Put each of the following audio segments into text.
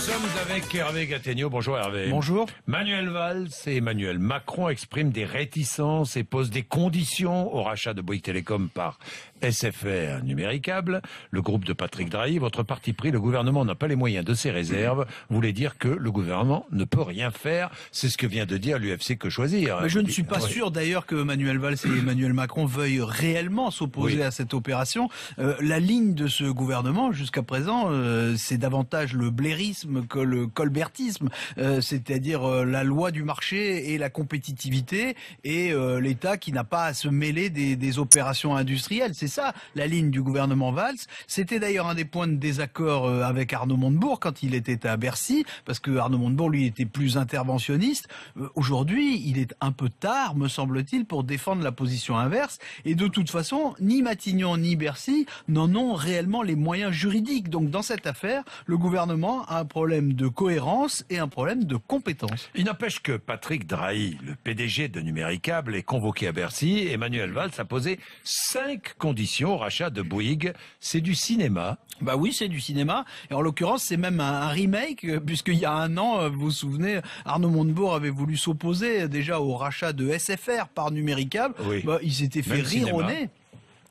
sommes avec Hervé Gattegno. Bonjour Hervé. Bonjour. Manuel Valls et Emmanuel Macron expriment des réticences et posent des conditions au rachat de Bouygues Telecom par SFR Numéricable. Le groupe de Patrick Drahi, votre parti pris, le gouvernement n'a pas les moyens de ses réserves, voulait dire que le gouvernement ne peut rien faire. C'est ce que vient de dire l'UFC Que Choisir. Mais je ne suis pas sûr d'ailleurs que Manuel Valls et Emmanuel Macron veuillent réellement s'opposer à cette opération. La ligne de ce gouvernement jusqu'à présent, c'est davantage le blairisme que le colbertisme, c'est-à-dire la loi du marché et la compétitivité et l'État qui n'a pas à se mêler des opérations industrielles. C'est ça la ligne du gouvernement Valls. C'était d'ailleurs un des points de désaccord avec Arnaud Montebourg quand il était à Bercy, parce que Arnaud Montebourg lui était plus interventionniste. Aujourd'hui, il est un peu tard, me semble-t-il, pour défendre la position inverse. Et de toute façon, ni Matignon ni Bercy n'en ont réellement les moyens juridiques. Donc dans cette affaire, le gouvernement a un problème de cohérence et un problème de compétence. Il n'empêche que Patrick Drahi, le PDG de Numéricable, est convoqué à Bercy. Emmanuel Valls a posé 5 conditions au rachat de Bouygues. C'est du cinéma. Bah oui, c'est du cinéma. Et en l'occurrence, c'est même un remake, puisqu'il y a un an, vous vous souvenez, Arnaud Montebourg avait voulu s'opposer déjà au rachat de SFR par Numéricable. Oui. Bah, il s'était fait rire au nez.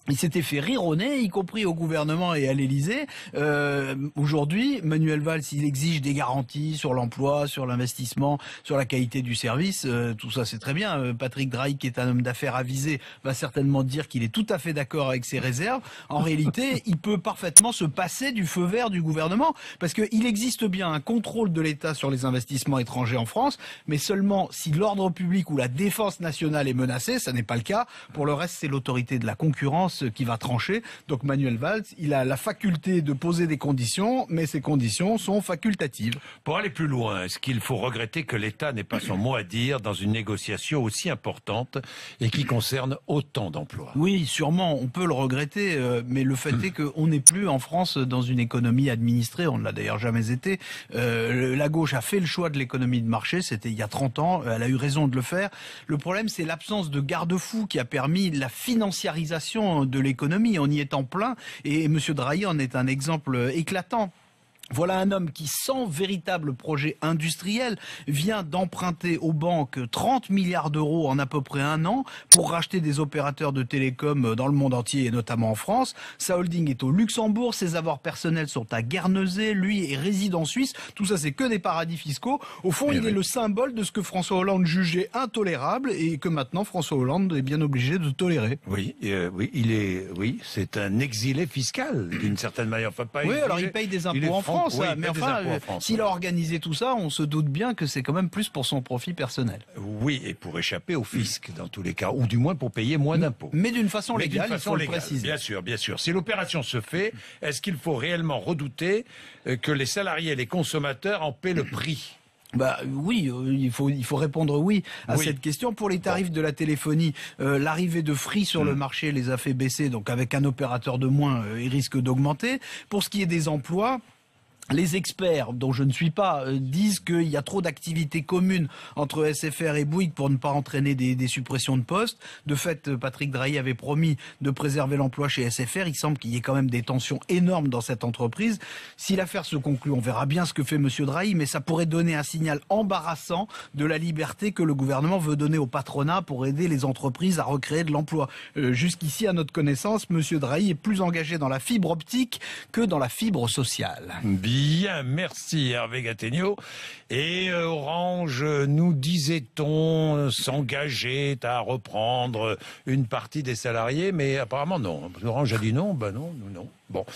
Il s'était fait rire au nez, y compris au gouvernement et à l'Élysée. Aujourd'hui, Manuel Valls, il exige des garanties sur l'emploi, sur l'investissement, sur la qualité du service. Tout ça, c'est très bien. Patrick Drahi, qui est un homme d'affaires avisé, va certainement dire qu'il est tout à fait d'accord avec ses réserves. En réalité, il peut parfaitement se passer du feu vert du gouvernement, parce qu'il existe bien un contrôle de l'État sur les investissements étrangers en France, mais seulement si l'ordre public ou la défense nationale est menacée. Ça n'est pas le cas. Pour le reste, c'est l'autorité de la concurrence qui va trancher. Donc Manuel Valls, il a la faculté de poser des conditions, mais ces conditions sont facultatives. Pour aller plus loin, est-ce qu'il faut regretter que l'État n'ait pas son mot à dire dans une négociation aussi importante et qui concerne autant d'emplois? Oui, sûrement, on peut le regretter, mais le fait est qu'on n'est plus en France dans une économie administrée, on ne l'a d'ailleurs jamais été. La gauche a fait le choix de l'économie de marché, c'était il y a 30 ans, elle a eu raison de le faire. Le problème, c'est l'absence de garde-fou qui a permis la financiarisation de l'économie. On y est en plein et M. Drahi en est un exemple éclatant. Voilà un homme qui, sans véritable projet industriel, vient d'emprunter aux banques 30 milliards d'euros en à peu près un an pour racheter des opérateurs de télécom dans le monde entier et notamment en France. Sa holding est au Luxembourg, ses avoirs personnels sont à Guernesey, lui est résident suisse. Tout ça, c'est que des paradis fiscaux. Au fond, il est le symbole de ce que François Hollande jugeait intolérable et que maintenant François Hollande est bien obligé de tolérer. Oui, c'est un exilé fiscal d'une certaine manière. Enfin, pas oui, alors il paye des impôts en France. Oui, mais enfin, s'il a organisé tout ça, on se doute bien que c'est quand même plus pour son profit personnel. Oui, et pour échapper au fisc dans tous les cas, ou du moins pour payer moins d'impôts. Mais d'une façon légale, il faut le préciser. Bien sûr, bien sûr. Si l'opération se fait, est-ce qu'il faut réellement redouter que les salariés et les consommateurs en paient le prix ? Bah oui, il faut répondre oui à cette question. Pour les tarifs de la téléphonie, l'arrivée de Free sur le marché les a fait baisser, donc avec un opérateur de moins, ils risquent d'augmenter. Pour ce qui est des emplois, les experts, dont je ne suis pas, disent qu'il y a trop d'activités communes entre SFR et Bouygues pour ne pas entraîner des suppressions de postes. De fait, Patrick Drahi avait promis de préserver l'emploi chez SFR. Il semble qu'il y ait quand même des tensions énormes dans cette entreprise. Si l'affaire se conclut, on verra bien ce que fait Monsieur Drahi, mais ça pourrait donner un signal embarrassant de la liberté que le gouvernement veut donner au patronat pour aider les entreprises à recréer de l'emploi. Jusqu'ici, à notre connaissance, Monsieur Drahi est plus engagé dans la fibre optique que dans la fibre sociale. Bien, merci Hervé Gattegno. Et Orange, nous disait-on, s'engageait à reprendre une partie des salariés, mais apparemment non. Orange a dit non, non. Bon.